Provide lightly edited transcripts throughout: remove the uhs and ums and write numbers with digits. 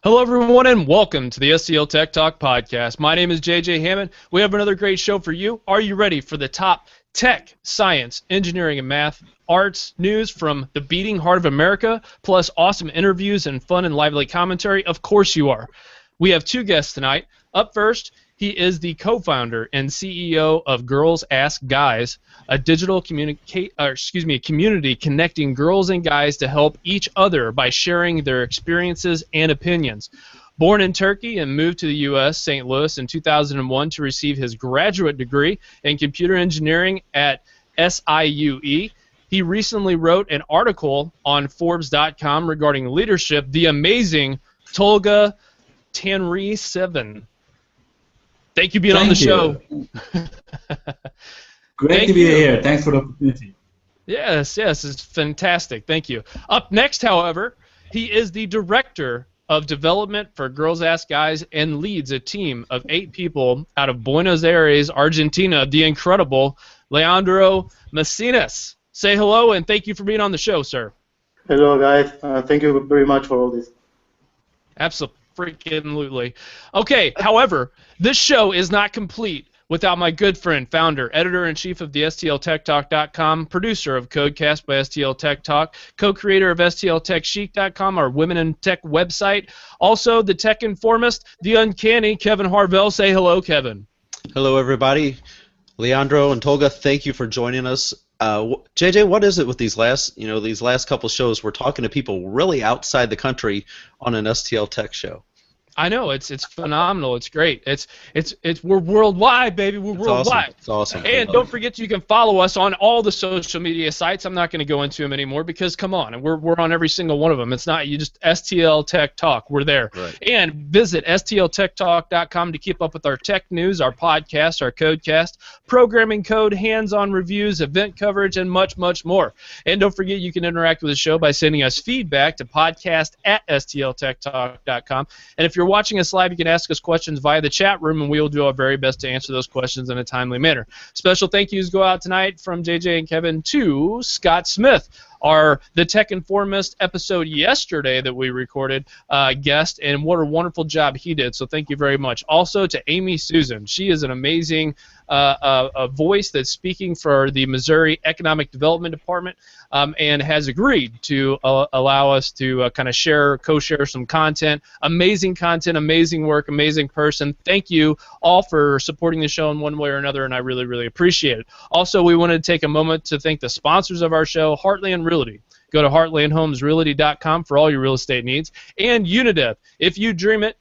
Hello, everyone, and welcome to the STLTechTalk Podcast. My name is JJ Hammond. We have another great show for you. Are you ready for the top tech, science, engineering, and math, arts news from the beating heart of America, plus awesome interviews and fun and lively commentary? Of course you are. We have two guests tonight. Up first, he is the co-founder and CEO of GirlsAskGuys, a digital community connecting girls and guys to help each other by sharing their experiences and opinions. Born in Turkey and moved to the U.S., St. Louis, in 2001 to receive his graduate degree in computer engineering at SIUE. He recently wrote an article on Forbes.com regarding leadership, the amazing Tolga Tanriseven. Thank you for being on the show. Great to be here. Thanks for the opportunity. Yes, it's fantastic. Thank you. Up next, however, he is the director of development for GirlsAskGuys and leads a team of 8 people out of Buenos Aires, Argentina, the incredible Leandro Mencias. Say hello and thank you for being on the show, sir. Hello, guys. Thank you very much for all this. Absolutely. Okay, however, this show is not complete without my good friend, founder, editor-in-chief of the STLTechTalk.com, producer of Codecast by STLTechTalk, co-creator of STLTechChic.com, our Women in Tech website, also the tech informist, the uncanny Kevin Harvell. Say hello, Kevin. Hello, everybody. Leandro and Tolga, thank you for joining us. JJ, what is it with these last couple shows? We're talking to people really outside the country on an STL Tech show. I know, it's phenomenal. It's great. We're worldwide, baby. We're worldwide. It's awesome. And don't forget you can follow us on all the social media sites. I'm not going to go into them anymore because come on, we're on every single one of them. It's not you just STL Tech Talk. We're there. Right. And visit STLTechTalk.com to keep up with our tech news, our podcast, our Codecast, programming code, hands-on reviews, event coverage, and much, much more. And don't forget you can interact with the show by sending us feedback to podcast@STLTechTalk.com. And if you're watching us live, you can ask us questions via the chat room, and we will do our very best to answer those questions in a timely manner. Special thank yous go out tonight from JJ and Kevin to Scott Smith, the Tech Informist episode yesterday that we recorded guest, and what a wonderful job he did. So thank you very much. Also to Amy Susan. She is an amazing a voice that's speaking for the Missouri Economic Development Department and has agreed to allow us to kind of co-share some content. Amazing content, amazing work, amazing person. Thank you all for supporting the show in one way or another, and I really, really appreciate it. Also, we wanted to take a moment to thank the sponsors of our show, Heartland Realty. Go to heartlandhomesrealty.com for all your real estate needs. And Unidev. If you dream it,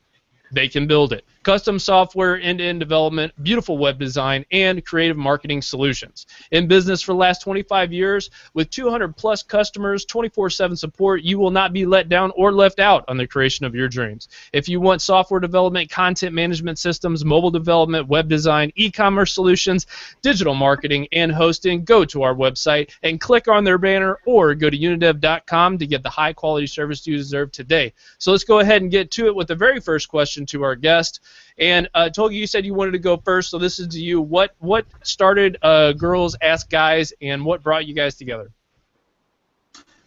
they can build it. Custom software, end-to-end development, beautiful web design, and creative marketing solutions. In business for the last 25 years, with 200-plus customers, 24/7 support, you will not be let down or left out on the creation of your dreams. If you want software development, content management systems, mobile development, web design, e-commerce solutions, digital marketing, and hosting, go to our website and click on their banner or go to unidev.com to get the high-quality service you deserve today. So let's go ahead and get to it with the very first question to our guest. And Tolga, you said you wanted to go first, so this is to you. What started GirlsAskGuys, and what brought you guys together?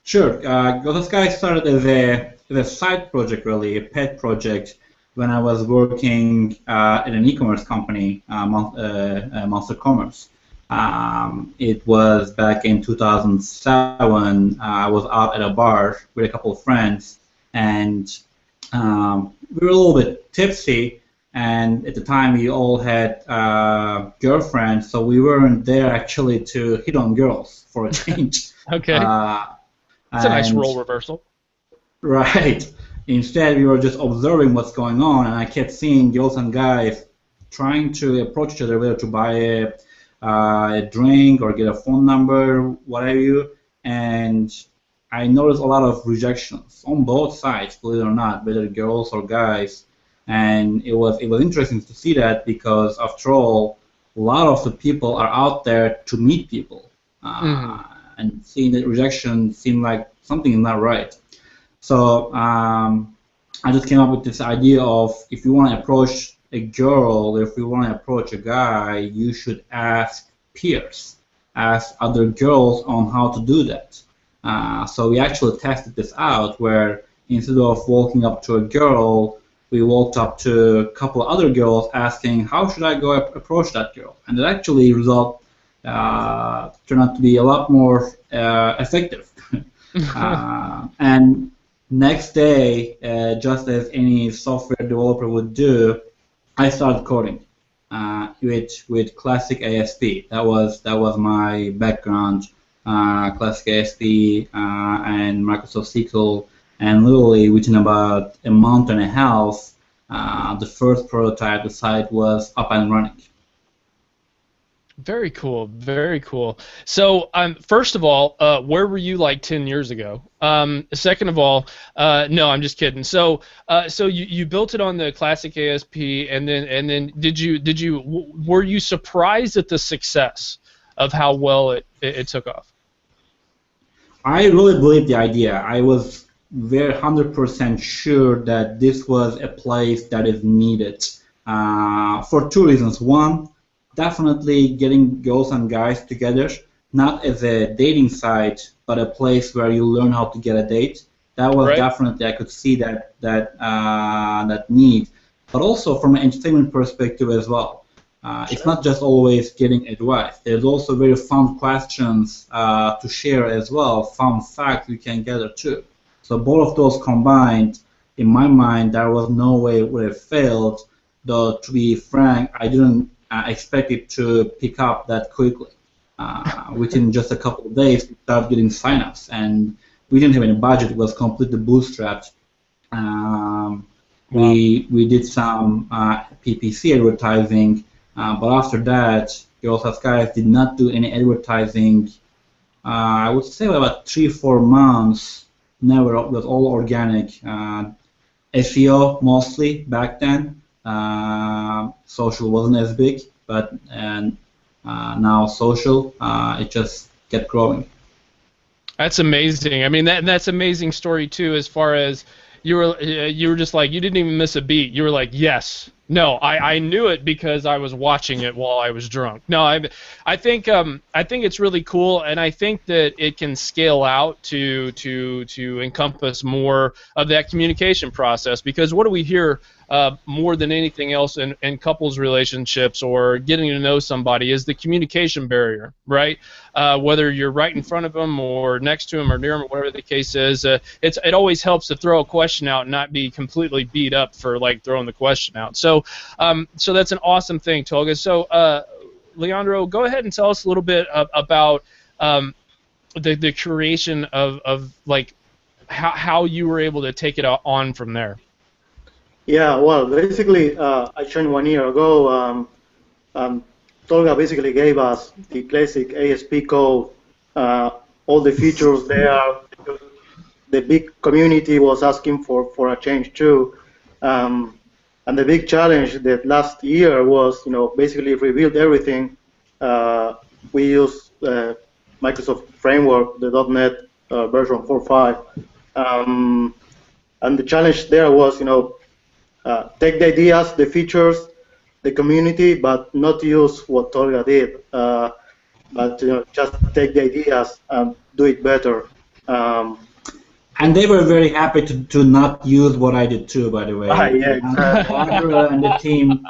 Sure. GirlsAskGuys started as a side project, really, a pet project, when I was working at an e-commerce company, Monster Commerce. It was back in 2007. I was out at a bar with a couple of friends, and we were a little bit tipsy. And at the time, we all had girlfriends, so we weren't there actually to hit on girls for a change. Okay. It's a nice role reversal. Right. Instead, we were just observing what's going on, and I kept seeing girls and guys trying to approach each other, whether to buy a drink or get a phone number, whatever. And I noticed a lot of rejections on both sides, believe it or not, whether girls or guys. And it was interesting to see that because, after all, a lot of the people are out there to meet people. And seeing that rejection seemed like something is not right. So I just came up with this idea of if you want to approach a girl, if you want to approach a guy, you should ask peers, ask other girls on how to do that. So we actually tested this out where instead of walking up to a girl, we walked up to a couple other girls asking, how should I go approach that girl? And it actually turned out to be a lot more effective. And next day, just as any software developer would do, I started coding with classic ASP. That was my background, classic ASP and Microsoft SQL. And literally within about a month and a half, the first prototype, the site was up and running. Very cool, very cool. So, first of all, where were you like 10 years ago? Second of all, no, I'm just kidding. So, you built it on the classic ASP, and then were you surprised at the success of how well it took off? I really believed the idea. I was very 100% sure that this was a place that is needed for two reasons. One, definitely getting girls and guys together, not as a dating site, but a place where you learn how to get a date. That was definitely, I could see that need, but also from an entertainment perspective as well. It's not just always getting advice. There's also very fun questions to share as well, fun facts you can gather too. So both of those combined, in my mind, there was no way it would have failed. Though, to be frank, I didn't expect it to pick up that quickly. Within just a couple of days, we started getting signups, and we didn't have any budget. It was completely bootstrapped. We did some PPC advertising, but after that, GirlsAskGuys did not do any advertising. I would say about 3-4 months. Never, it was all organic. SEO mostly back then. Social wasn't as big, but now social, it just kept growing. That's amazing. I mean, that's an amazing story too. As far as you were just like, you didn't even miss a beat. You were like, yes. No, I knew it because I was watching it while I was drunk. No, I think it's really cool, and I think that it can scale out to encompass more of that communication process. Because what do we hear more than anything else in couples relationships or getting to know somebody is the communication barrier, right? Whether you're right in front of them or next to them or near them or whatever the case is, it always helps to throw a question out and not be completely beat up for like throwing the question out. So that's an awesome thing, Tolga. So Leandro, go ahead and tell us a little bit about the creation of like how you were able to take it on from there. Yeah, well, basically, I joined 1 year ago. Tolga basically gave us the classic ASP code, all the features there. The big community was asking for a change too. And the big challenge that last year was, basically rebuild everything. We used Microsoft Framework, the .NET version 4.5. And the challenge there was, take the ideas, the features, the community, but not use what Tolga did. But just take the ideas and do it better. And they were very happy to not use what I did too, by the way. Yeah, exactly. Andrea and the team,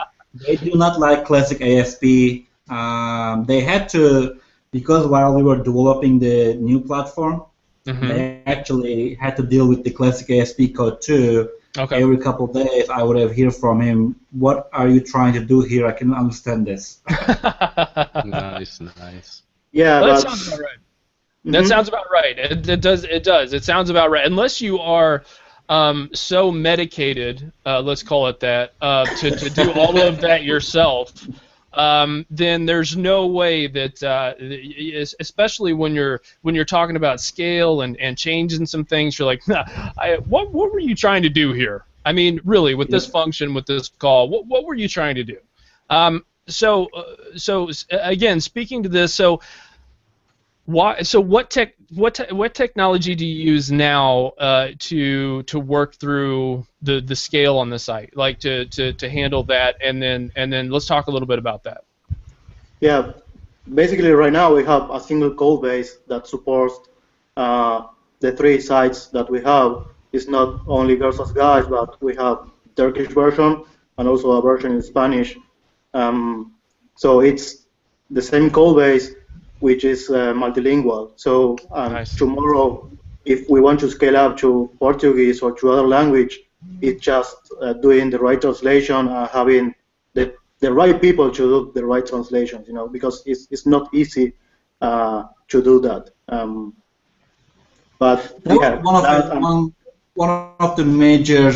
they do not like classic ASP. They had to, because while we were developing the new platform, they actually had to deal with the classic ASP code too. Okay. Every couple of days, I would have heard from him, "What are you trying to do here? I can understand this." Nice. Yeah, well, that sounds about right. That sounds about right. It does. It sounds about right. Unless you are so medicated, let's call it that, to do all of that yourself, then there's no way that, especially when you're talking about scale and changing some things, you're like, nah, what were you trying to do here? I mean, really, with this function, with this call, what were you trying to do? So again, speaking to this, so. What technology do you use now to work through the scale on the site, like to handle that, and then let's talk a little bit about that. Yeah, basically right now we have a single code base that supports the 3 sites that we have. it's not only Girls as Guys, but we have Turkish version and also a version in Spanish. So it's the same code base, which is multilingual. So Nice. tomorrow, if we want to scale up to Portuguese or to other language, it's just doing the right translation and having the right people to do the right translations, because it's not easy to do that. But yeah, one of the major,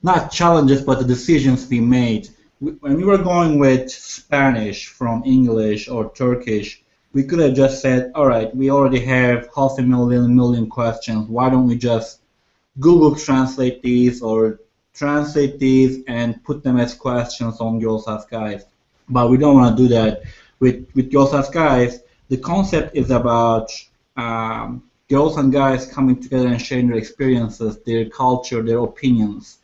not challenges, but the decisions we made when we were going with Spanish from English or Turkish. We could have just said, all right, we already have 500,000 questions. Why don't we just Google translate these or translate these and put them as questions on GirlsAskGuys? But we don't want to do that. With GirlsAskGuys, the concept is about girls and guys coming together and sharing their experiences, their culture, their opinions.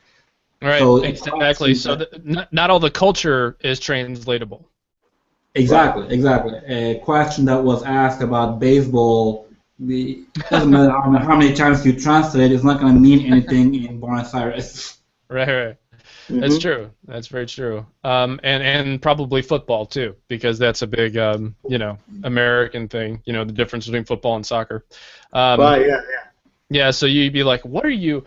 Right, So exactly. So not all the culture is translatable. Exactly. A question that was asked about baseball, it doesn't matter how many times you translate, it's not going to mean anything in Buenos Aires. Right. Mhm. That's true. That's very true. And probably football too, because that's a big, American thing. The difference between football and soccer. Right, yeah. Yeah. So you'd be like, what are you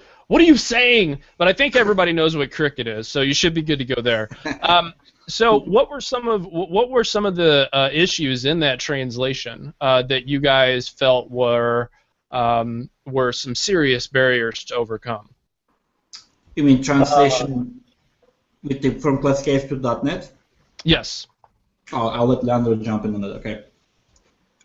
saying? But I think everybody knows what cricket is, so you should be good to go there. So what were some of the issues in that translation that you guys felt were some serious barriers to overcome? You mean translation from classicase to .NET? Yes. I'll let Leandro jump in on that, okay?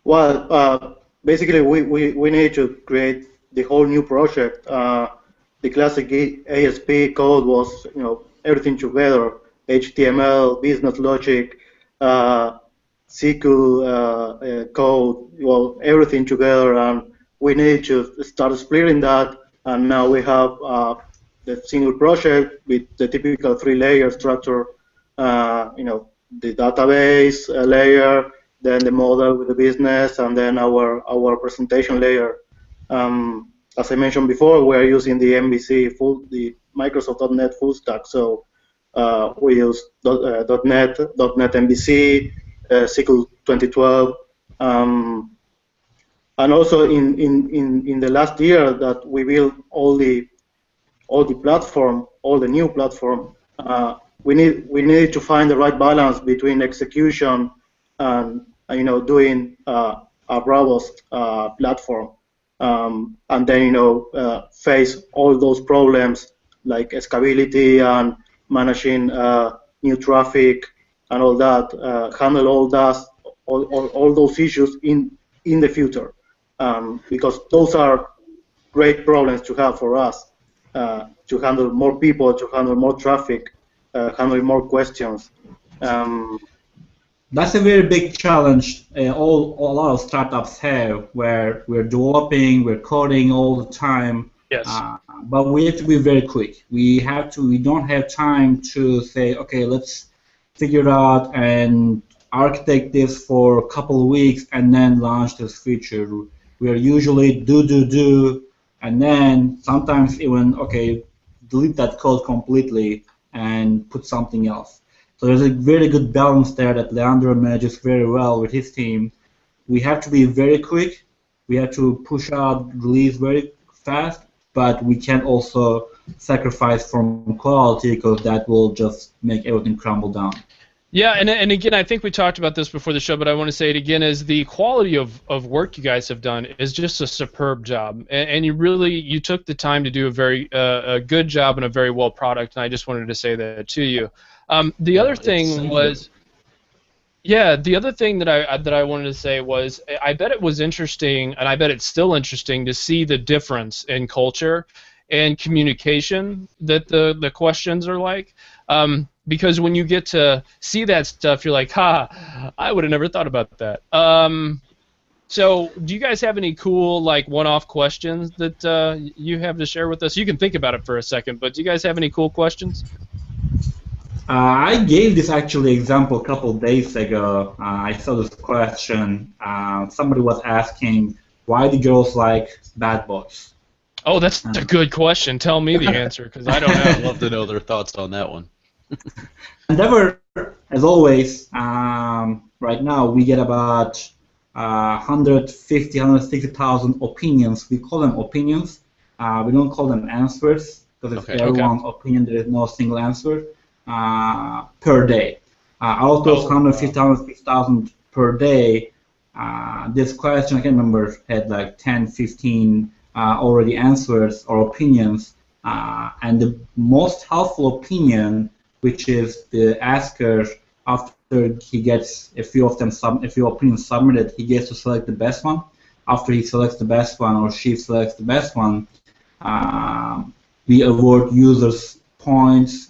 Well, basically, we need to create the whole new project. The classic ASP code was, everything together: HTML, business logic, SQL code, everything together, and we need to start splitting that. And now we have the single project with the typical 3-layer structure. The database layer, then the model with the business, and then our presentation layer. As I mentioned before, we are using the MVC the Microsoft.NET full stack. So we use .NET MVC, SQL 2012, and also in the last year that we built all the new platform. We need to find the right balance between execution and doing a robust platform, and then face all those problems like scalability and managing new traffic and all that, handle all those issues in the future, because those are great problems to have for us, to handle more people, to handle more traffic, handle more questions. That's a very big challenge a lot of startups have, where we're developing, we're coding all the time. Yes. But we have to be very quick. We don't have time to say, okay, let's figure it out and architect this for a couple of weeks and then launch this feature. We are usually do, and then sometimes even, okay, delete that code completely and put something else. So there's a very good balance there that Leandro manages very well with his team. We have to be very quick. We have to push out release very fast, but we can't also sacrifice from quality, because that will just make everything crumble down. Yeah, and again, I think we talked about this before the show, but I want to say it again, is the quality of work you guys have done is just a superb job, and you took the time to do a very a good job and a very well product, and I just wanted to say that to you. The other thing was, the other thing that I wanted to say was, I bet it was interesting, and I bet it's still interesting to see the difference in culture and communication that the questions are like. Because when you get to see that stuff, you're like, I would have never thought about that. So do you guys have any cool, like, one-off questions that you have to share with us? You can think about it for a second, but do you guys have any cool questions? I gave this actually example a couple of days ago. I saw this question. Somebody was asking, why do girls like bad boys? Oh, that's a good question. Tell me the answer, because I don't I'd know. love to know their thoughts on that one. Endeavor, as always, right now we get about 150, 160,000 opinions. We call them opinions. We don't call them answers because it's Okay. everyone's opinion. There is no single answer per day. Out of those 150, 160,000 per day, this question, I can't remember, had like 10, 15 already answers or opinions. And the most helpful opinion, which is the asker, after he gets a few opinions submitted, he gets to select the best one. After he selects the best one or she selects the best one, we award users points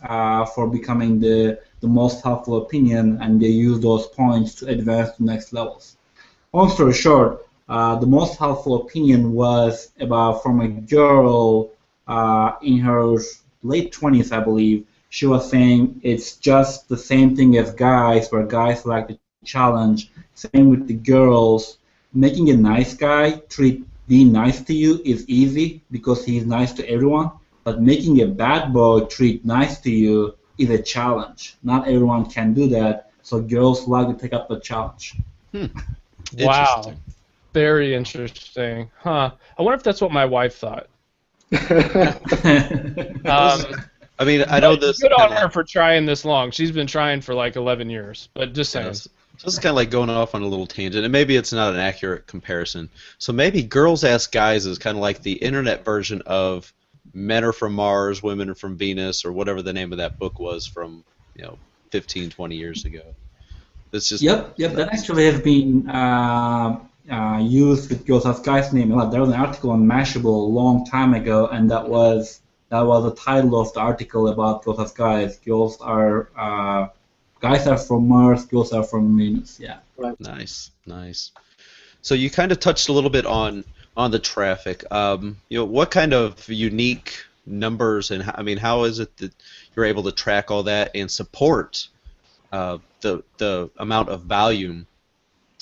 for becoming the most helpful opinion, and they use those points to advance to next levels. Long story short, the most helpful opinion was from a girl in her late 20s, I believe. She was saying it's just the same thing as guys, where guys like the challenge. Same with the girls. Making a nice guy being nice to you is easy because he's nice to everyone. But making a bad boy treat nice to you is a challenge. Not everyone can do that, so girls like to take up the challenge. Wow. Very interesting. Huh. I wonder if that's what my wife thought. I mean, I know this. Good on her for trying this long. She's been trying for like 11 years, but just saying. So this is kind of like going off on a little tangent, and maybe it's not an accurate comparison. So maybe Girls Ask Guys is kind of like the internet version of Men Are From Mars, Women Are From Venus, or whatever the name of that book was from 15, 20 years ago. It's just Yep. That actually has been used with Girls Ask Guys name a lot. There was an article on Mashable a long time ago, and that was the title of the article about Girls Ask Guys. Guys are from Mars, girls are from Venus. Yeah. Right. Nice. So you kind of touched a little bit on the traffic. What kind of unique numbers and how is it that you're able to track all that and support the amount of volume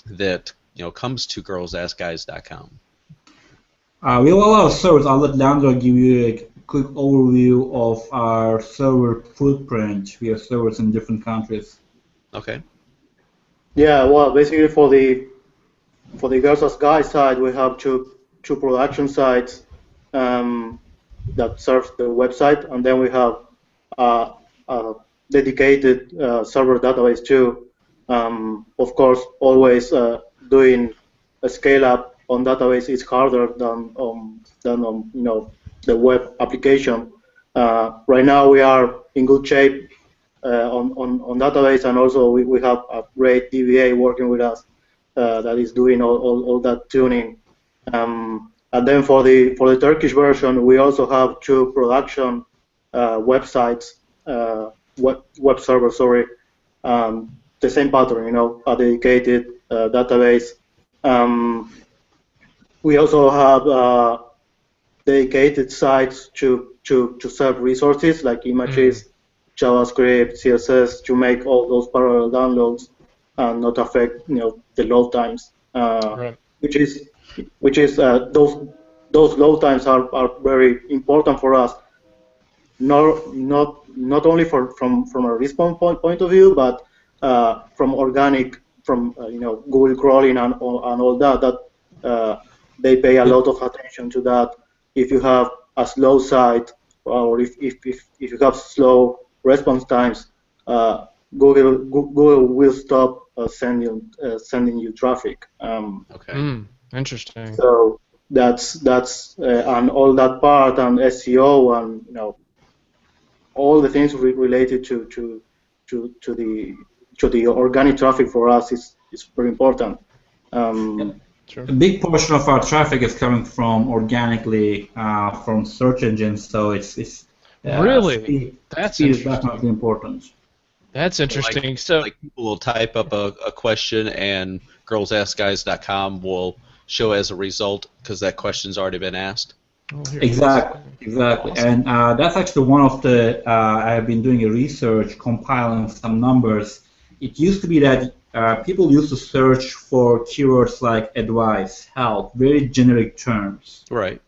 that comes to GirlsAskGuys.com? We have a lot of servers. I'll let Leandro give you a quick overview of our server footprint. We have servers in different countries. Okay. Yeah, well, basically for the Girls Ask Guys side, we have two production sites that serve the website, and then we have a dedicated server database too. Of course, always doing a scale up on database is harder than on the web application. Right now we are in good shape on database, and also we have a great DBA working with us that is doing all that tuning. And then for the Turkish version, we also have two production websites, web servers. Sorry, the same pattern, a dedicated database. We also have dedicated sites to serve resources like images, JavaScript, CSS, to make all those parallel downloads and not affect the load times. Right. Which is those load times are very important for us. Not only from a response point of view, but from organic, from Google crawling and all that. They pay a lot of attention to that. If you have a slow site, or if you have slow response times, Google will stop sending you traffic. Okay. Interesting. So that's and all that part, and SEO, and all the things related to the organic traffic for us is very important. Sure. A big portion of our traffic is coming from organically from search engines, so it's really that's speed is interesting. definitely important. That's interesting. So people will type up a question, and GirlsAskGuys.com will show as a result because that question's already been asked. Exactly. Awesome. And that's actually one of the I have been doing a research, compiling some numbers. It used to be that people used to search for keywords like advice, help, very generic terms. Right.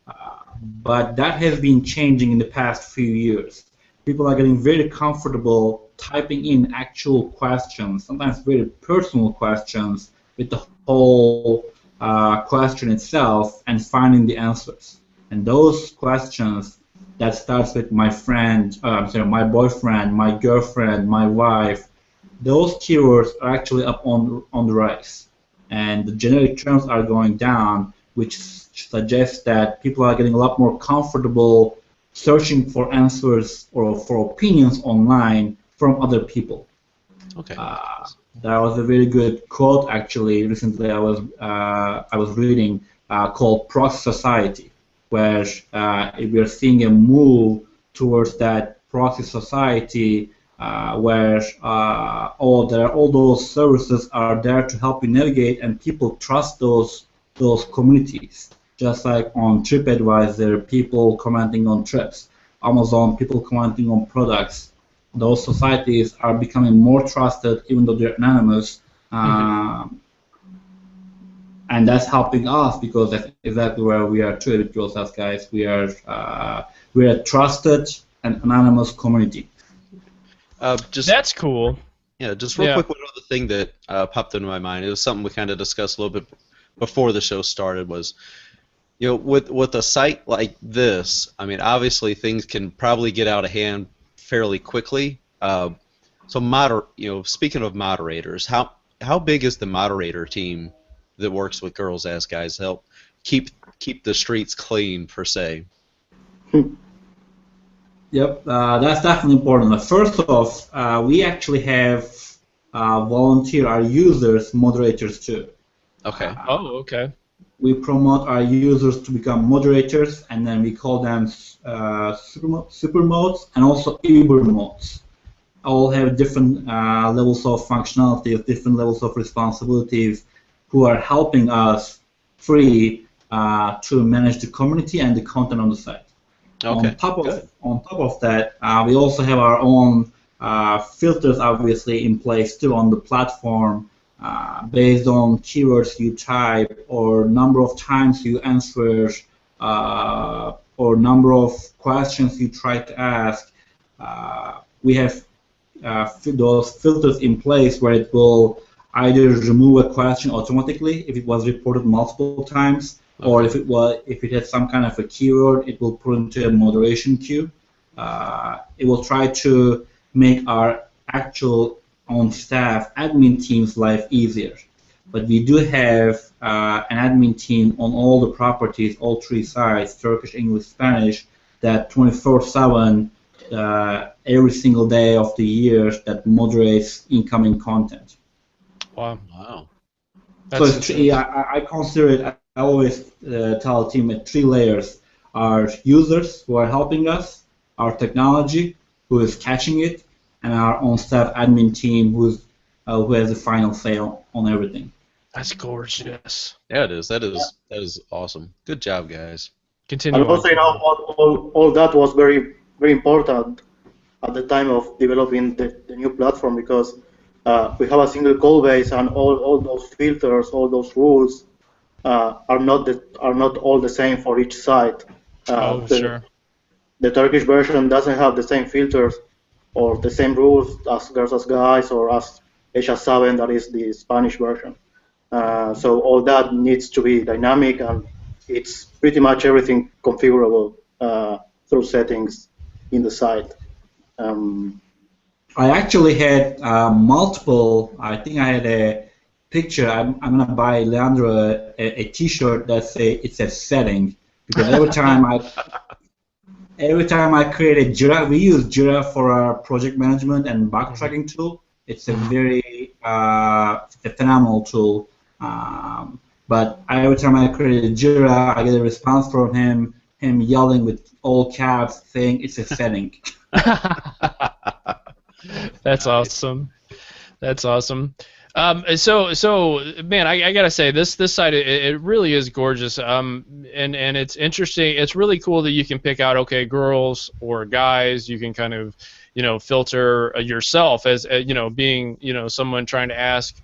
but that has been changing in the past few years. People are getting very comfortable typing in actual questions, sometimes very personal questions, with the whole question itself and finding the answers. And those questions that starts with my friend, my boyfriend, my girlfriend, my wife, those keywords are actually up on the rise. And the generic terms are going down, which suggests that people are getting a lot more comfortable searching for answers or for opinions online from other people. Okay. That was a very good quote, actually. Recently, I was reading called "Proxy Society," where we are seeing a move towards that proxy society, where all those services are there to help you navigate, and people trust those communities. Just like on TripAdvisor, people commenting on trips, Amazon, people commenting on products. Those societies are becoming more trusted, even though they're anonymous, and that's helping us because that's exactly where we are too with GirlsAskGuys. We're a trusted and anonymous community. That's cool. Yeah, just real quick, one other thing that popped into my mind. It was something we kind of discussed a little bit before the show started. Was, with a site like this, I mean, obviously things can probably get out of hand fairly quickly. Speaking of moderators, how big is the moderator team that works with GirlsAskGuys to help keep the streets clean, per se? Yep, that's definitely important. First off, we actually have volunteer our users, moderators too. Okay. Okay. We promote our users to become moderators, and then we call them super modes and also uber modes. All have different levels of functionality, different levels of responsibilities, who are helping us free to manage the community and the content on the site. Okay. On top of that, we also have our own filters, obviously, in place too on the platform, based on keywords you type or number of times you answer or number of questions you try to ask. We have those filters in place where it will either remove a question automatically if it was reported multiple times, or if it has some kind of a keyword, it will put into a moderation queue. It will try to make our actual on-staff admin team's life easier. But we do have an admin team on all the properties, all three sites, Turkish, English, Spanish, that 24/7, every single day of the year, that moderates incoming content. Wow. So I consider it, I always tell the team at 3 layers: our users who are helping us, our technology who is catching it, and our on-staff admin team who has the final say on everything. That's gorgeous. Yeah, it is. That is awesome. Good job, guys. Continue. And also, all that was very, very important at the time of developing the new platform, because we have a single code base, and all those filters, all those rules are not all the same for each site. Sure. The Turkish version doesn't have the same filters or the same rules as GirlsAskGuys or as HS7, that is the Spanish version. So all that needs to be dynamic, and it's pretty much everything configurable through settings in the site. I actually had multiple. I think I had a picture. I'm gonna buy Leandro a T-shirt that it says setting, because every time I create a Jira, we use Jira for our project management and bug tracking tool. It's a very phenomenal tool. But every time I create a Jira, I get a response from him yelling with all caps saying it's a setting. That's awesome. That's awesome. So man, I gotta say this site it really is gorgeous. And it's interesting. It's really cool that you can pick out girls or guys. You can kind of filter yourself as being someone trying to ask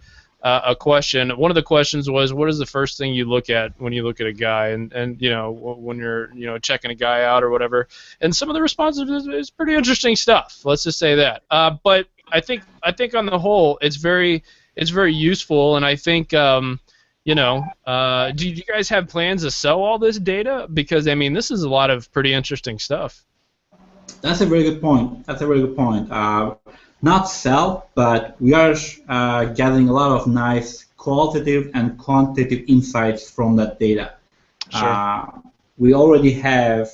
a question. One of the questions was, what is the first thing you look at when you look at a guy, and when you're checking a guy out or whatever. And some of the responses is pretty interesting stuff. Let's just say that. But I think on the whole, it's very useful, and I think do you guys have plans to sell all this data? Because I mean, this is a lot of pretty interesting stuff. That's a very good point. Not sell, but we are gathering a lot of nice qualitative and quantitative insights from that data. Sure. We already have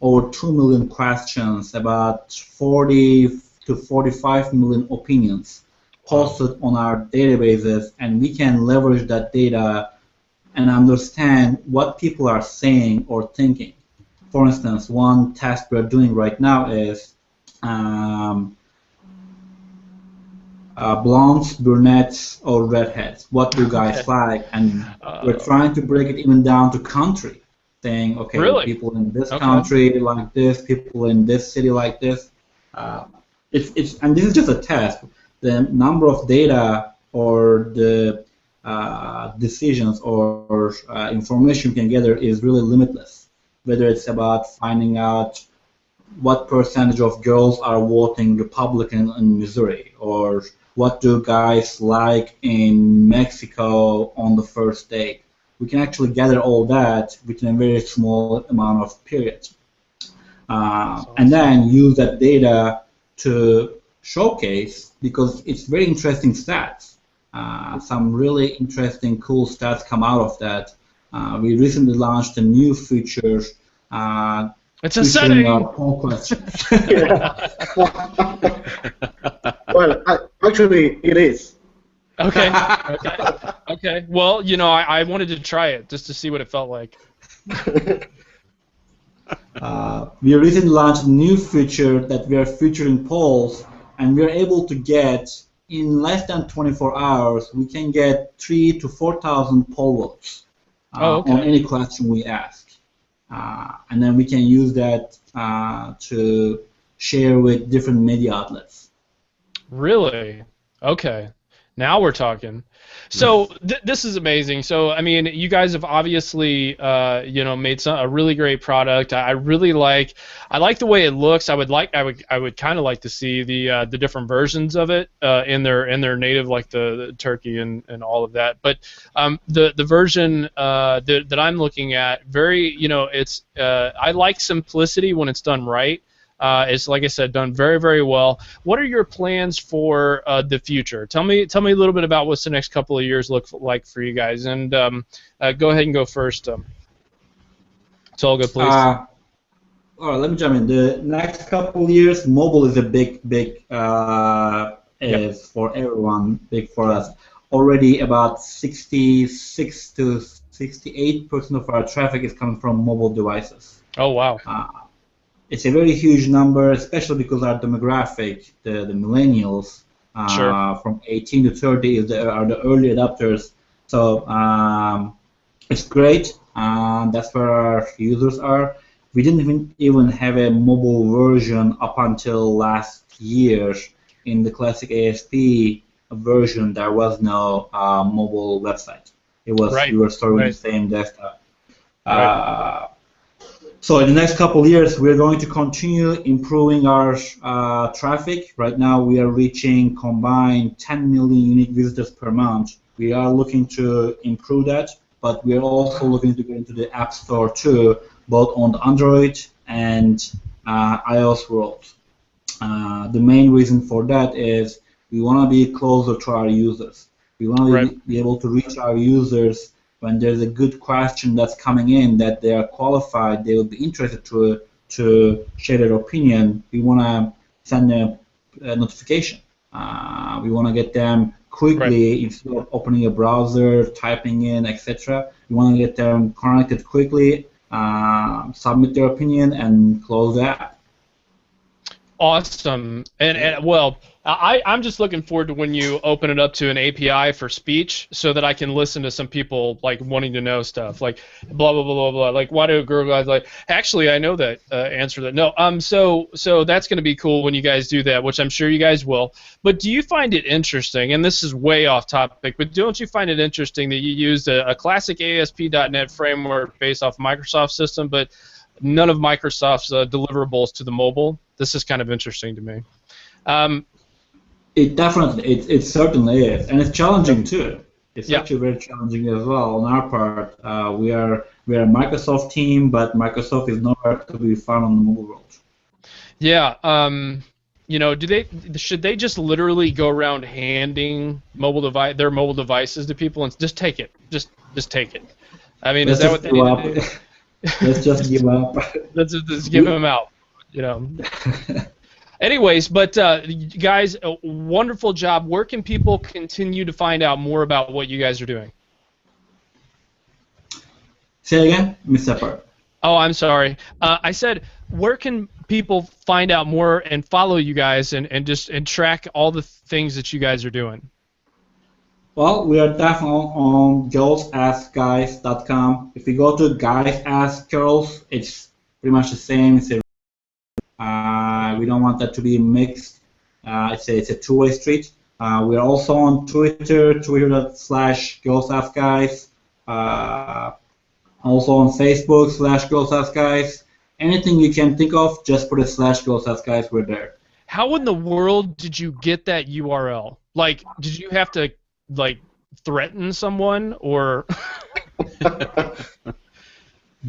over 2 million questions, about 40 to 45 million opinions posted on our databases, and we can leverage that data and understand what people are saying or thinking. For instance, one test we're doing right now is blondes, brunettes, or redheads. What do guys like? And we're trying to break it even down to country, saying, okay, really? People in this country like this, people in this city like this. And this is just a test. The number of data or the decisions or information you can gather is really limitless. Whether it's about finding out what percentage of girls are voting Republican in Missouri, or what do guys like in Mexico on the first date. We can actually gather all that within a very small amount of period. And then use that data to showcase, because it's very interesting stats. Some really interesting, cool stats come out of that. We recently launched a new feature. It's a setting. Poll questions. Well, actually, it is. Okay. Well, I wanted to try it just to see what it felt like. We recently launched a new feature that we are featuring polls, and we are able to get, in less than 24 hours, we can get 3,000 to 4,000 poll votes on any question we ask. And then we can use that to share with different media outlets. Really? Okay. Now we're talking. So this is amazing. So I mean, you guys have obviously made a really great product. I like the way it looks. I would kind of like to see the different versions of it in their native, like the turkey and all of that. But the version that I'm looking at, it's I like simplicity when it's done right. It's, like I said, done very, very well. What are your plans for the future? Tell me a little bit about what's the next couple of years look like for you guys. And go ahead and go first. Tolga, please. All right, let me jump in. The next couple of years, mobile is a big is for everyone, big for us. Already about 66 to 68% of our traffic is coming from mobile devices. Oh, wow. It's a very huge number, especially because our demographic, the millennials, from 18 to 30 are the early adopters. So it's great. That's where our users are. We didn't even have a mobile version up until last year. In the classic ASP version, there was no mobile website. It was we were storing the same desktop. So in the next couple of years, we're going to continue improving our traffic. Right now, we are reaching combined 10 million unique visitors per month. We are looking to improve that, but we're also looking to get into the App Store too, both on the Android and iOS world. The main reason for that is we want to be closer to our users. We want to be able to reach our users when there's a good question that's coming in that they are qualified, they will be interested to share their opinion. We want to send a notification. We want to get them quickly instead of opening a browser, typing in, etc. We want to get them connected quickly, submit their opinion, and close the app. Awesome. And well, I'm just looking forward to when you open it up to an API for speech so that I can listen to some people like wanting to know stuff like blah blah blah blah blah. Like why do girl guys like actually I know that answer that. No. So that's going to be cool when you guys do that, which I'm sure you guys will. But do you find it interesting, and this is way off topic, but don't you find it interesting that you used a classic ASP.NET framework based off Microsoft system, but none of Microsoft's deliverables to the mobile? This is kind of interesting to me. It definitely, it certainly is, and it's challenging too. It's actually very challenging as well on our part. We are a Microsoft team, but Microsoft is nowhere to be found on the mobile world. Yeah. You know, should they just literally go around handing their mobile devices to people and just take it, just take it? I mean, is that what they need to do? Let's just give up. Let's just give them out. You know. Anyways, but guys, a wonderful job. Where can people continue to find out more about what you guys are doing? Say it again, Mr. Part. Oh, I'm sorry. I said, where can people find out more and follow you guys and track all the things that you guys are doing? Well, we are definitely on GirlsAskGuys.com. If you go to Guys Ask Girls, it's pretty much the same. We don't want that to be mixed. It's a two-way street. We are also on Twitter, twitter.com/GirlsAskGuys. Also on Facebook /GirlsAskGuys. Anything you can think of, just put a /GirlsAskGuys. We're there. How in the world did you get that URL? Like, did you have to like threaten someone or?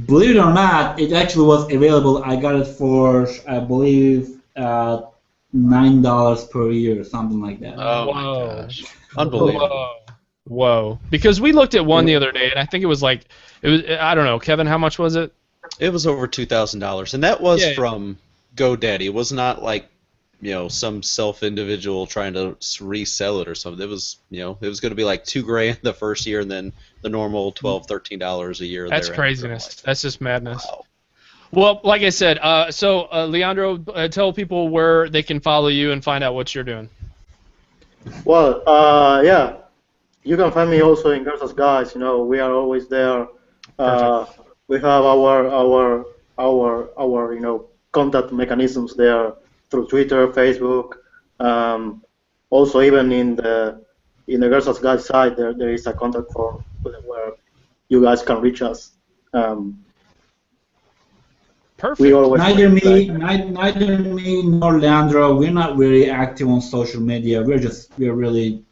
Believe it or not, it actually was available. I got it for, I believe, $9 per year, something like that. Oh my gosh! Unbelievable. Whoa! Because we looked at one the other day, and I think it was I don't know, Kevin, how much was it? It was over $2,000, and that was from GoDaddy. It was not like, you know, some self-individual trying to resell it or something. It was, you know, it was going to be like $2,000 the first year, and then the normal $12, $13 a year. That's craziness. That's just madness. Wow. Well, like I said, so Leandro, tell people where they can follow you and find out what you're doing. Well, yeah, you can find me also in GirlsAskGuys. You know, we are always there. We have our you know, contact mechanisms there through Twitter, Facebook. Also, even in the GirlsAskGuys site, there is a contact form where you guys can reach us. Perfect. Neither me nor Leandro, we're not very active on social media. We're really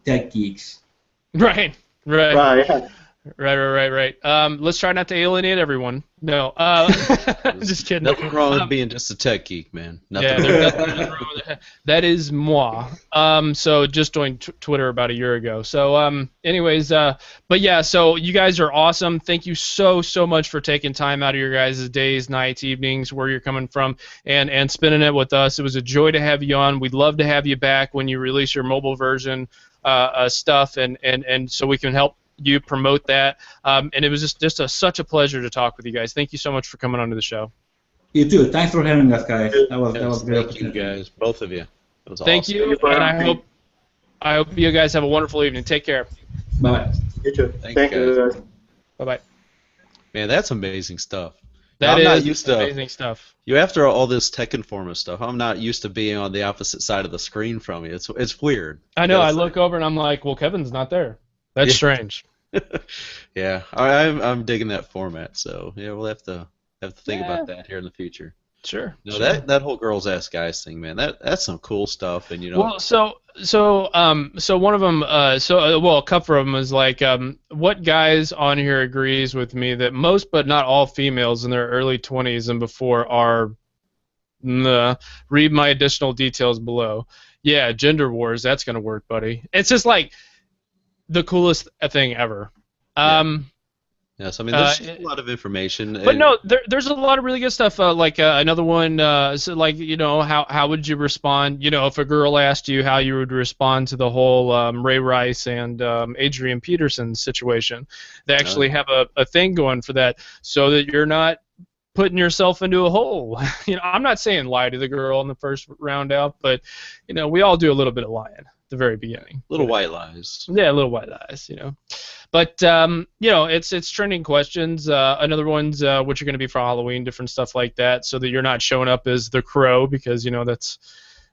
tech geeks. Right. Yeah. Right. Let's try not to alienate everyone. No, just kidding. Nothing wrong with being just a tech geek, man. Nothing nothing wrong with that. That is moi. So just joined Twitter about a year ago. So anyways, but yeah, so you guys are awesome. Thank you so much for taking time out of your guys' days, nights, evenings, where you're coming from, and spending it with us. It was a joy to have you on. We'd love to have you back when you release your mobile version stuff, and so we can help you promote that, and it was just such a pleasure to talk with you guys. Thank you so much for coming onto the show. You too. Thanks for having us, guys. That was great. Thank you, guys, both of you. It was Thank awesome. you, and I hope you guys have a wonderful evening. Take care. Bye. You too. Thank you, guys. Bye. Man, that's amazing stuff. That I'm is not used to amazing stuff. you. After all this tech informative stuff, I'm not used to being on the opposite side of the screen from you. It's weird. I know. I look over and I'm like, well, Kevin's not there. That's strange. Yeah, I'm digging that format. So yeah, we'll have to think about that here in the future. Sure. No, that whole Girls Ask Guys thing, man. That's some cool stuff, and you know. Well, so one of them, a couple of them is like, what guys on here agrees with me that most but not all females in their early 20s and before are, read my additional details below. Yeah, gender wars. That's gonna work, buddy. It's just like the coolest thing ever. Yes, I mean, there's just a lot of information. But no, there's a lot of really good stuff. Like another one, so like, you know, how would you respond? You know, if a girl asked you how you would respond to the whole Ray Rice and Adrian Peterson situation, they actually have a thing going for that, so that you're not putting yourself into a hole. I'm not saying lie to the girl in the first round out, but we all do a little bit of lying at the very beginning. Little white lies. Yeah, little white lies. But it's trending questions. Another one's what you're going to be for Halloween, different stuff like that, so that you're not showing up as the Crow, because that's.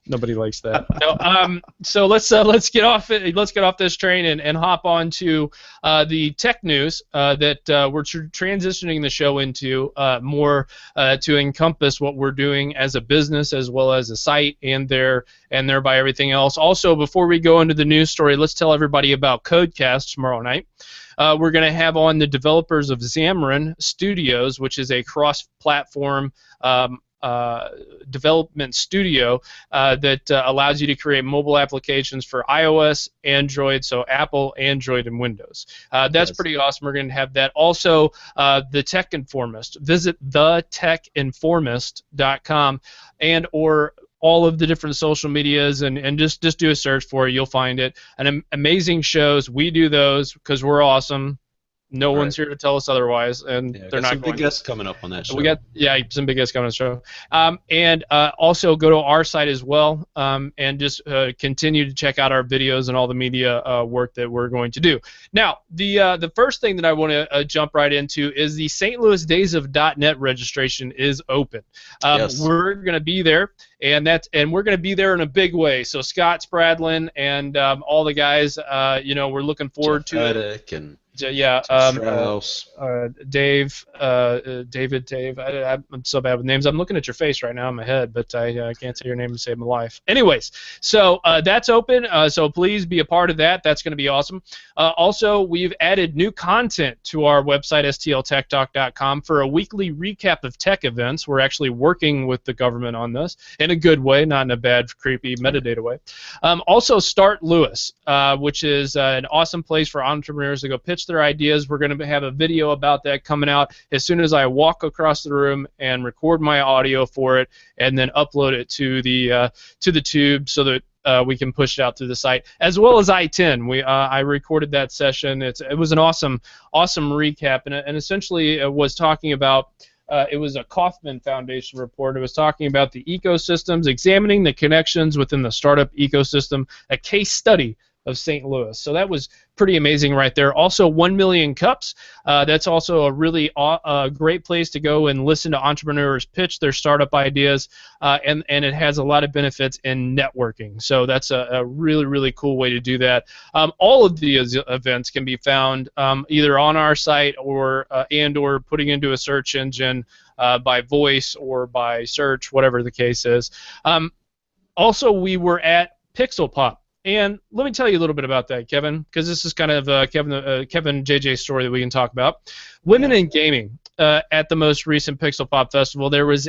Nobody likes that. No, so let's get off it. Let's get off this train and hop on to the tech news that we're transitioning the show into more to encompass what we're doing as a business as well as a site and thereby everything else. Also, before we go into the news story, let's tell everybody about Codecast tomorrow night. We're going to have on the developers of Xamarin Studios, which is a cross-platform development studio that allows you to create mobile applications for iOS, Android, so Apple, Android, and Windows. That's pretty awesome. We're going to have that. Also, the Tech Informist. Visit thetechinformist.com and or all of the different social medias and just do a search for it. You'll find it. Amazing shows. We do those because we're awesome. No one's here to tell us otherwise, and they're not some big guests coming up on that show. We got some big guests coming on the show, and also go to our site as well, and just continue to check out our videos and all the media work that we're going to do. Now, the first thing that I want to jump right into is the St. Louis Days of .NET registration is open. We're going to be there, and we're going to be there in a big way. So Scott Spradlin and all the guys, we're looking forward to it. And Dave. I'm so bad with names. I'm looking at your face right now in my head, but I can't say your name to save my life. Anyways, so that's open. So please be a part of that. That's going to be awesome. Also, we've added new content to our website, STLTechTalk.com, for a weekly recap of tech events. We're actually working with the government on this in a good way, not in a bad, creepy metadata way. Also, Start Louis, which is an awesome place for entrepreneurs to go pitch their ideas. We're going to have a video about that coming out as soon as I walk across the room and record my audio for it, and then upload it to the tube so that we can push it out through the site, as well as I-10. I recorded that session. It was an awesome recap, and essentially it was talking about. It was a Kauffman Foundation report. It was talking about the ecosystems, examining the connections within the startup ecosystem, a case study of St. Louis. So that was pretty amazing right there. Also, 1 Million Cups. That's also a really great place to go and listen to entrepreneurs pitch their startup ideas, and it has a lot of benefits in networking. So that's a really, really cool way to do that. All of these events can be found either on our site or putting into a search engine by voice or by search, whatever the case is. Also, we were at Pixel Pop. And let me tell you a little bit about that, Kevin, because this is kind of Kevin JJ's story that we can talk about. Women in gaming. At the most recent Pixel Pop Festival, there was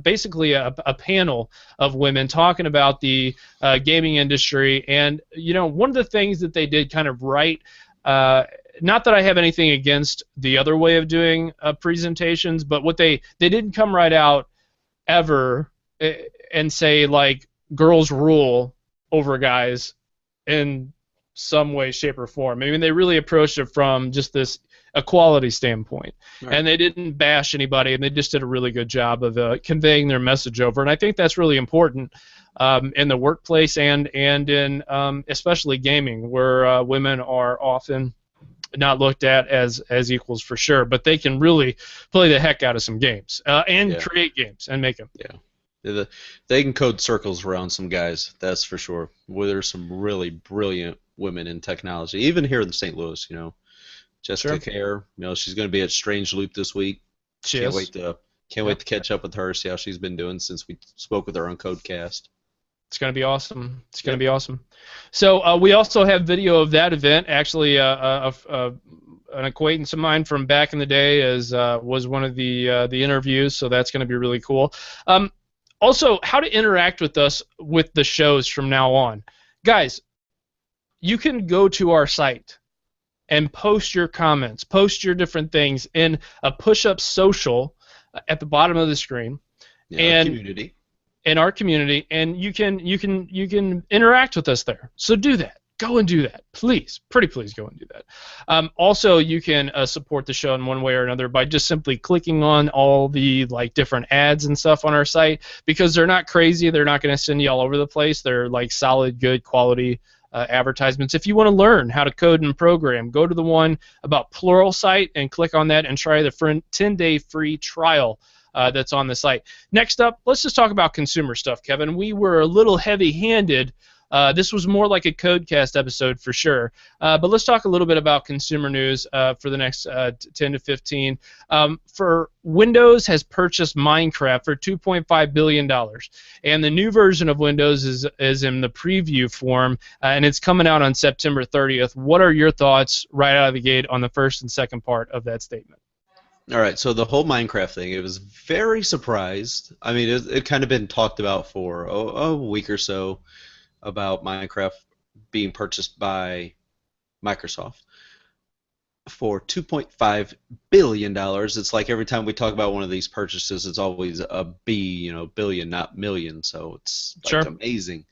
basically a panel of women talking about the gaming industry, and one of the things that they did kind of right. Not that I have anything against the other way of doing presentations, but what they didn't come right out ever and say like, girls rule over guys in some way, shape, or form. I mean, they really approached it from just this equality standpoint, and they didn't bash anybody, and they just did a really good job of conveying their message over. And I think that's really important in the workplace and in especially gaming, where women are often not looked at as equals for sure, but they can really play the heck out of some games and create games and make them. Yeah. They can code circles around some guys, that's for sure. Well, there's some really brilliant women in technology, even here in St. Louis. Jessica Kerr. She's going to be at Strange Loop this week. Can't wait to catch up with her, see how she's been doing since we spoke with her on Codecast. It's going to be awesome. It's going to be awesome. So we also have video of that event. Actually, an acquaintance of mine from back in the day was one of the interviews. So that's going to be really cool. Also, how to interact with us with the shows from now on. Guys, you can go to our site and post your comments, post your different things in a push-up social at the bottom of the screen. And in our community, and you can interact with us there. So do that. go and do that, please. Pretty please go and do that. Also, you can support the show in one way or another by just simply clicking on all the like different ads and stuff on our site, because they're not crazy. They're not going to send you all over the place. They're like solid, good quality advertisements. If you want to learn how to code and program, go to the one about Pluralsight and click on that and try the 10-day free trial that's on the site. Next up, let's just talk about consumer stuff, Kevin. We were a little heavy-handed. This was more like a Codecast episode for sure. But let's talk a little bit about consumer news for the next 10 to 15. For Windows has purchased Minecraft for $2.5 billion. And the new version of Windows is in the preview form, and it's coming out on September 30th. What are your thoughts right out of the gate on the first and second part of that statement? All right, so the whole Minecraft thing, it was very surprised. I mean, it kind of been talked about for a week or so, about Minecraft being purchased by Microsoft for $2.5 billion. It's like every time we talk about one of these purchases, it's always a B, billion, not million. So it's like amazing.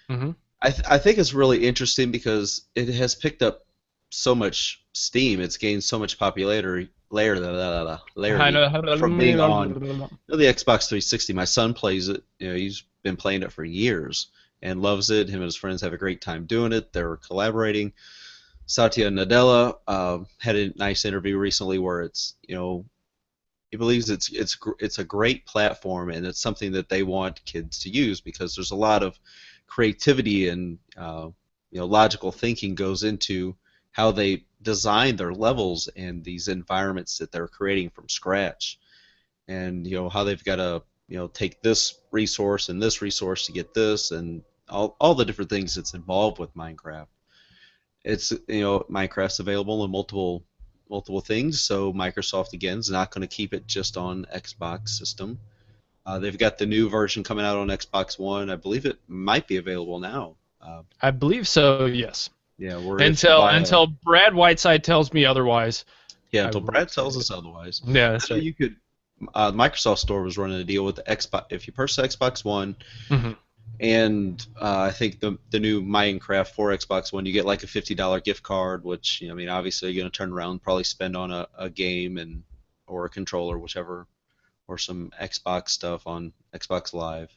Mm-hmm. I think it's really interesting because it has picked up so much steam. It's gained so much popularity from being on the Xbox 360. My son plays it. He's been playing it for years and loves it. Him and his friends have a great time doing it. They're collaborating. Satya Nadella had a nice interview recently where it's, he believes it's a great platform and it's something that they want kids to use because there's a lot of creativity and logical thinking goes into how they design their levels and these environments that they're creating from scratch, and how they've got to take this resource and this resource to get this, and all the different things that's involved with Minecraft. It's Minecraft's available in multiple things, so Microsoft again is not going to keep it just on Xbox system. They've got the new version coming out on Xbox One. I believe it might be available now. I believe so. Yes. Yeah. Until Brad Whiteside tells me otherwise. Yeah. Until Brad tells us otherwise. Yeah, that's right. You could. Microsoft Store was running a deal with the Xbox. If you purchase Xbox One, mm-hmm. and I think the new Minecraft for Xbox One, you get like a $50 gift card, which obviously you're going to turn around and probably spend on a game or a controller, whichever, or some Xbox stuff on Xbox Live.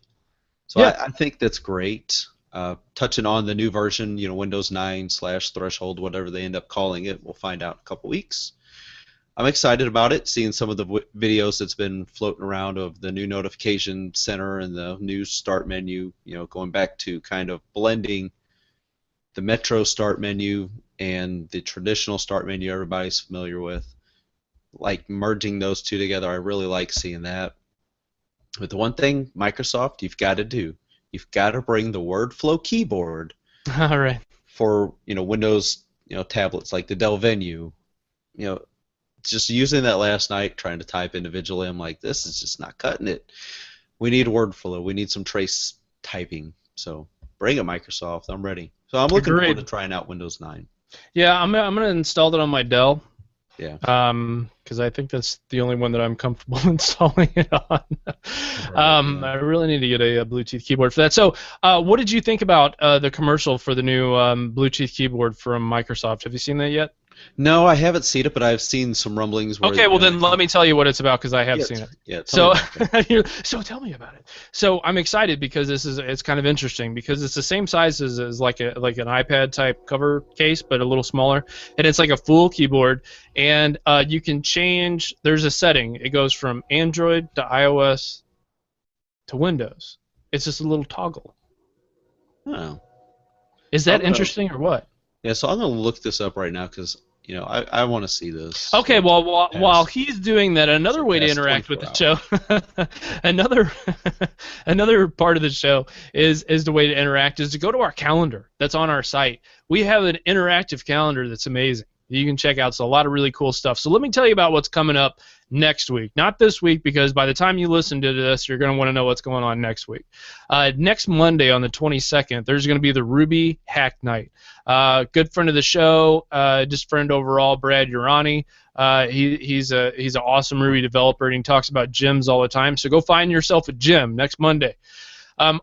So yeah. I think that's great. Touching on the new version, Windows 9/Threshold, whatever they end up calling it, we'll find out in a couple weeks. I'm excited about it, seeing some of the videos that's been floating around of the new notification center and the new start menu, going back to kind of blending the Metro start menu and the traditional start menu everybody's familiar with, like merging those two together. I really like seeing that. But the one thing, Microsoft, you've got to do, you've got to bring the WordFlow keyboard all right. for Windows tablets like the Dell Venue. Just using that last night, trying to type individually, I'm like, this is just not cutting it. We need WordFlow. We need some trace typing. So bring it, Microsoft. I'm ready. So I'm looking forward to trying out Windows 9. Yeah, I'm gonna install it on my Dell. Yeah. Because I think that's the only one that I'm comfortable installing it on. Right, I really need to get a Bluetooth keyboard for that. So, what did you think about the commercial for the new Bluetooth keyboard from Microsoft? Have you seen that yet? No, I haven't seen it, but I've seen some rumblings. Where, okay, well then let me tell you what it's about because I have seen it. Yeah. So tell me about it. So I'm excited because it's kind of interesting because it's the same size as like an iPad type cover case, but a little smaller, and it's like a full keyboard, and you can change. There's a setting. It goes from Android to iOS to Windows. It's just a little toggle. Oh. Is that interesting or what? Yeah, so I'm going to look this up right now because, I want to see this. Okay, well, while he's doing that, another way to interact with the show, another part of the show is the way to interact is to go to our calendar that's on our site. We have an interactive calendar that's amazing. You can check out. So a lot of really cool stuff. So let me tell you about what's coming up next week. Not this week, because by the time you listen to this, you're going to want to know what's going on next week. Next Monday on the 22nd, there's going to be the Ruby Hack Night. Good friend of the show, just friend overall, Brad Urani. He's an awesome Ruby developer, and he talks about gems all the time. So go find yourself a gem next Monday.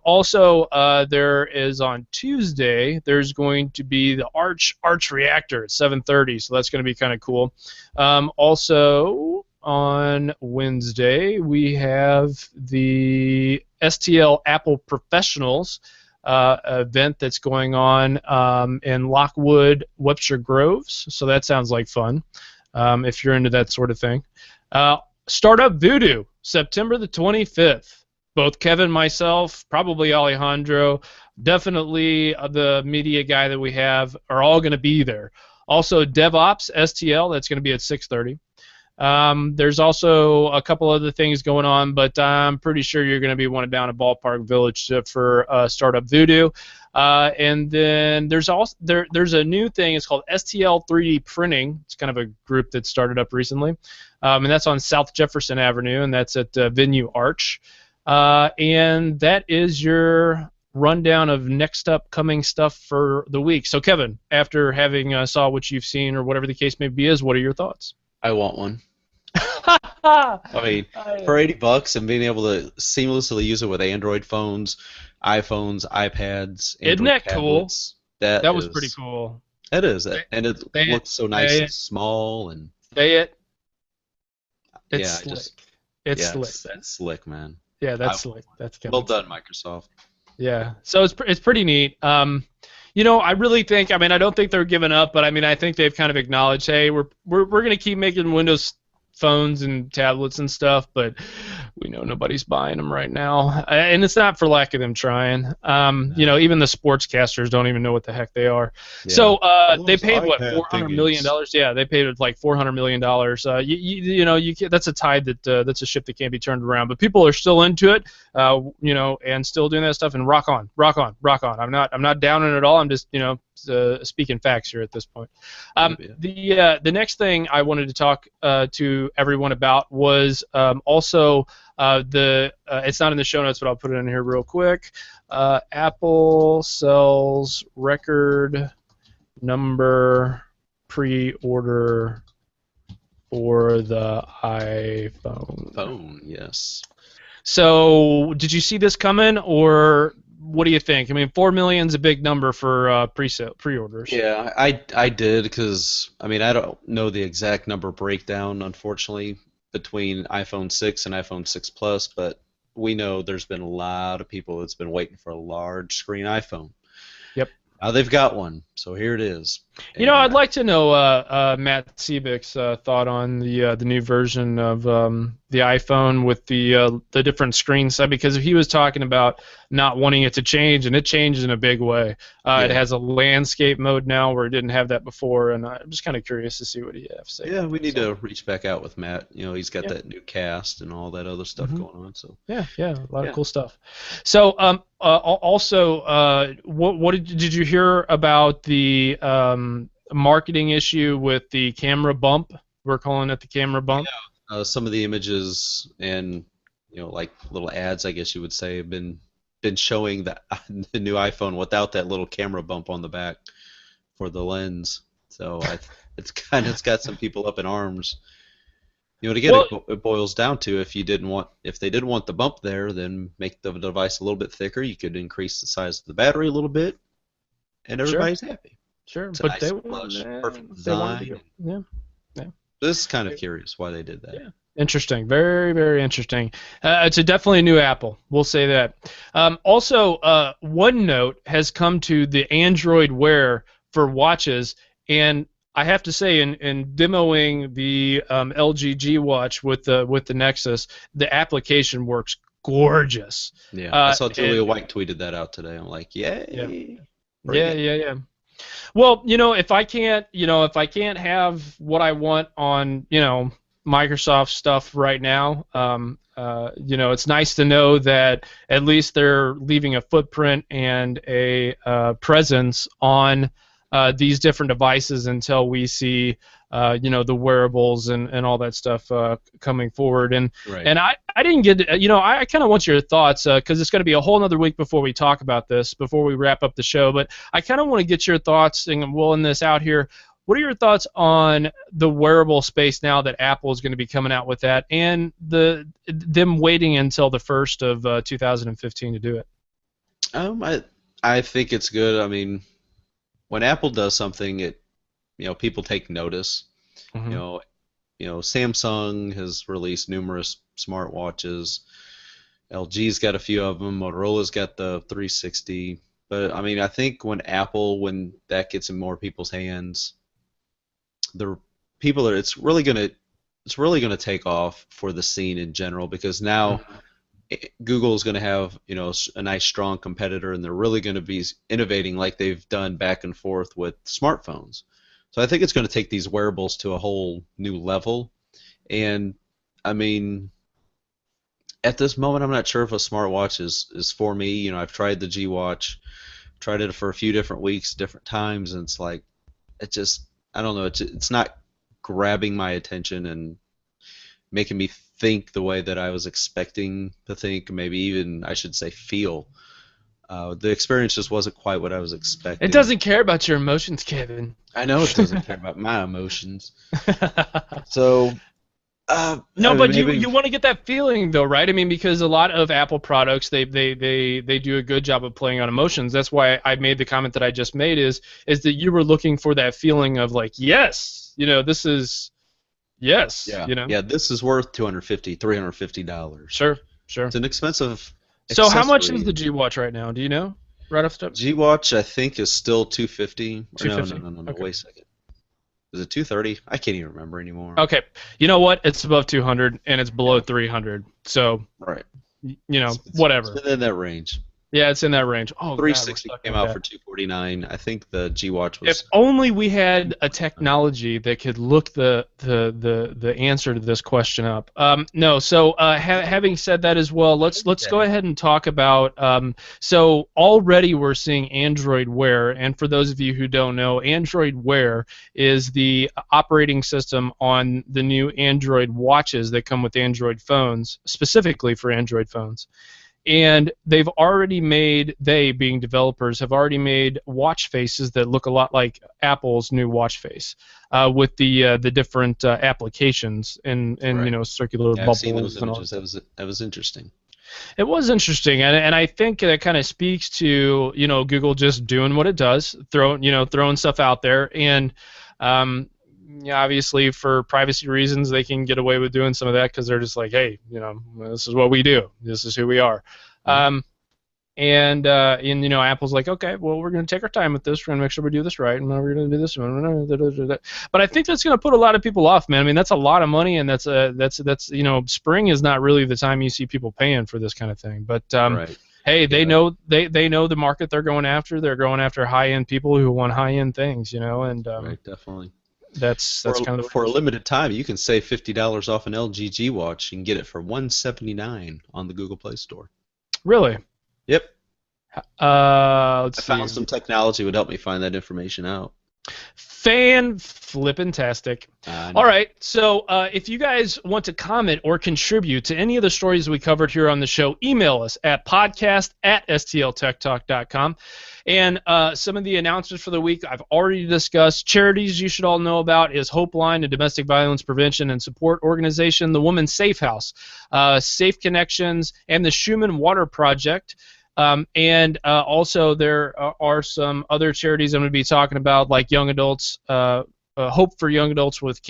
Also, there is on Tuesday, there's going to be the Arch Reactor at 7:30, so that's going to be kind of cool. Also, on Wednesday, we have the STL Apple Professionals event that's going on in Lockwood, Webster Groves, so that sounds like fun if you're into that sort of thing. Startup Voodoo, September the 25th. Both Kevin, myself, probably Alejandro, definitely the media guy that we have are all going to be there. Also, DevOps STL, that's going to be at 6:30. There's also a couple other things going on, but I'm pretty sure you're going to be wanted down at Ballpark Village for Startup Voodoo. And then there's also there's a new thing. It's called STL 3D Printing. It's kind of a group that started up recently, and that's on South Jefferson Avenue, and that's at Venue Arch. And that is your rundown of next upcoming stuff for the week. So, Kevin, after having saw what you've seen or whatever the case may be is, what are your thoughts? I want one. I mean, for $80 and being able to seamlessly use it with Android phones, iPhones, iPads, Android Isn't that tablets, cool? That was pretty cool. It is, and it looks so nice and small and. Say it. It's yeah, slick. just, it's yeah, slick. It's slick, man. Yeah, that's slick. That's Kevin. Well done, Microsoft. Yeah, so it's pretty neat. You know, I really think. I mean, I don't think they're giving up, but I mean, I think they've kind of acknowledged, hey, we're going to keep making Windows phones and tablets and stuff, but we know nobody's buying them right now, and it's not for lack of them trying. You know, even the sportscasters don't even know what the heck they are. Yeah. So they paid what, $400 million? Yeah, they paid like $400 million. You know, that's a tide that's a ship that can't be turned around. But people are still into it, you know, and still doing that stuff. And rock on. I'm not down on it at all. I'm just, you know, speaking facts here at this point. The next thing I wanted to talk to everyone about was also it's not in the show notes, but I'll put it in here real quick. Apple sells record number pre-order for the iPhone. Phone, yes. So, did you see this coming, or what do you think? I mean, 4 million is a big number for pre-orders. Yeah, I did, because I mean, I don't know the exact number breakdown, unfortunately, between iPhone 6 and iPhone 6 Plus, but we know there's been a lot of people that's been waiting for a large screen iPhone. Yep. Now they've got one, so here it is. You know, I'd like to know Matt Siebek's thought on the new version of the iPhone with the different screen side, because he was talking about not wanting it to change, and it changes in a big way. It has a landscape mode now where it didn't have that before, and I'm just kind of curious to see what he has to say. Yeah, we need to reach back out with Matt. You know, he's got that new cast and all that other stuff going on. So yeah, a lot of cool stuff. So also, what did you hear about the marketing issue with the camera bump? We're calling it the camera bump. Yeah. Some of the images and, you know, like little ads, I guess you would say, have been showing the new iPhone without that little camera bump on the back for the lens. So it's got some people up in arms. You know, and again, it boils down to if they didn't want the bump there, then make the device a little bit thicker. You could increase the size of the battery a little bit, and everybody's happy. Sure, it's but a nice plush, perfect design. Yeah. This is kind of curious why they did that. Yeah. Interesting. Very, very interesting. It's definitely a new Apple. We'll say that. Also, OneNote has come to the Android Wear for watches, and I have to say, in demoing the LG G Watch with the Nexus, the application works gorgeous. Yeah, I saw Julia White tweeted that out today. I'm like, yay. Yeah. Well, you know, if I can't have what I want on, you know, Microsoft stuff right now, you know, it's nice to know that at least they're leaving a footprint and a presence on these different devices until we see, you know, the wearables and all that stuff coming forward. And I didn't get, you know, I kind of want your thoughts because it's going to be a whole other week before we talk about this, before we wrap up the show. But I kind of want to get your thoughts, and we'll end this out here. What are your thoughts on the wearable space now that Apple is going to be coming out with that, and them waiting until the 1st of 2015 to do it? I think it's good. I mean, when Apple does something, people take notice. Mm-hmm. You know, Samsung has released numerous smartwatches. LG's got a few of them. Motorola's got the 360. But I mean, I think when that gets in more people's hands, it's really gonna take off for the scene in general, because now Google is going to have a nice strong competitor, and they're really going to be innovating like they've done back and forth with smartphones. So I think it's going to take these wearables to a whole new level. And I mean, at this moment, I'm not sure if a smartwatch is for me. I've tried the G Watch, tried it for a few different weeks, different times, and it's like I don't know, it's not grabbing my attention and making me think the way that I was expecting to think, maybe even I should say feel. The experience just wasn't quite what I was expecting. It doesn't care about your emotions, Kevin. I know it doesn't care about my emotions. So, no, but you want to get that feeling though, right? I mean, because a lot of Apple products they do a good job of playing on emotions. That's why I made the comment that I just made is that you were looking for that feeling of like, yes, this is yes, yeah, this is worth $250, $350. Sure. It's an expensive. So how much is the G Watch right now? Do you know? Right off the top. G Watch I think is still $250. No. Okay. Wait a second. Is it $230? I can't even remember anymore. Okay. You know what? It's above 200 and it's below 300. So right. Whatever. It's in that range. Yeah, it's in that range. Oh, 360 came out for $249. I think the G Watch was. If only we had a technology that could look the answer to this question up. No. So having said that as well, let's go ahead and talk about. So already we're seeing Android Wear, and for those of you who don't know, Android Wear is the operating system on the new Android watches that come with Android phones, specifically for Android phones. And they've already made, they being developers, have already made watch faces that look a lot like Apple's new watch face, with the different applications and right. Circular I've bubbles seen those and all. images. That was interesting. It was interesting, and I think that kind of speaks to Google just doing what it does, throwing stuff out there, and obviously for privacy reasons they can get away with doing some of that because they're just like, hey, this is what we do, this is who we are. And Apple's like, okay, well, we're going to take our time with this, we're going to make sure we do this right, and we're going to do this one. But I think that's going to put a lot of people off, man. I mean, that's a lot of money, and that's spring is not really the time you see people paying for this kind of thing. But right. Hey, they know the market they're going after. They're going after high-end people who want high-end things, and right, definitely. That's kind of for a limited time. You can save $50 off an LG G Watch. You can get it for $179 on the Google Play Store. Really? Yep. I found some technology would help me find that information out. Fan-flippin-tastic. All right, so if you guys want to comment or contribute to any of the stories we covered here on the show, email us at podcast@stltechtalk.com. And some of the announcements for the week I've already discussed. Charities you should all know about is Hope Line, a domestic violence prevention and support organization, the Women's Safe House, Safe Connections, and the Schumann Water Project. And also there are some other charities I'm going to be talking about, like Young Adults, Hope for Young Adults with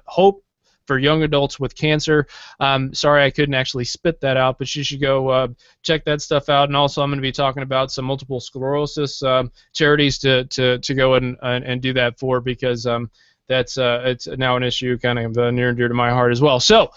Hope for Young Adults with Cancer. Sorry I couldn't actually spit that out, but you should go check that stuff out. And also I'm going to be talking about some multiple sclerosis charities to go and do that for, because that's it's now an issue kind of near and dear to my heart as well. So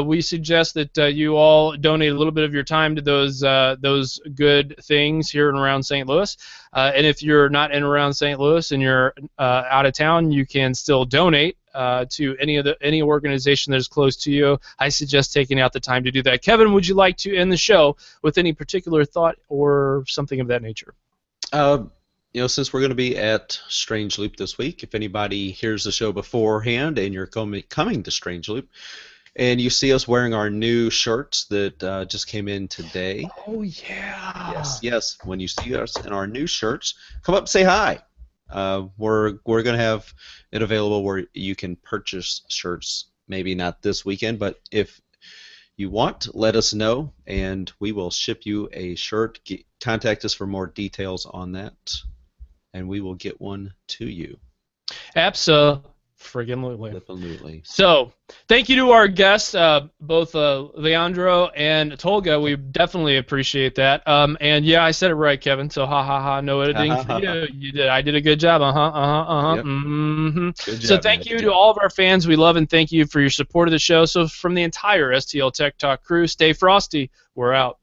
we suggest that you all donate a little bit of your time to those good things here and around St. Louis. And if you're not in around St. Louis and you're out of town, you can still donate to any organization that is close to you. I suggest taking out the time to do that. Kevin, would you like to end the show with any particular thought or something of that nature? Since we're going to be at Strange Loop this week, if anybody hears the show beforehand and you're coming to Strange Loop and you see us wearing our new shirts that just came in today. Oh, yeah. Yes. When you see us in our new shirts, come up and say hi. We're going to have it available where you can purchase shirts, maybe not this weekend, but if you want, let us know, and we will ship you a shirt. Contact us for more details on that, and we will get one to you. Absolutely. So, thank you to our guests, both Leandro and Tolga. We definitely appreciate that. And yeah, I said it right, Kevin. So no editing for you. You did. I did a good job. Yep. Good job, so thank you to all of our fans. We love and thank you for your support of the show. So from the entire STL Tech Talk crew, stay frosty. We're out.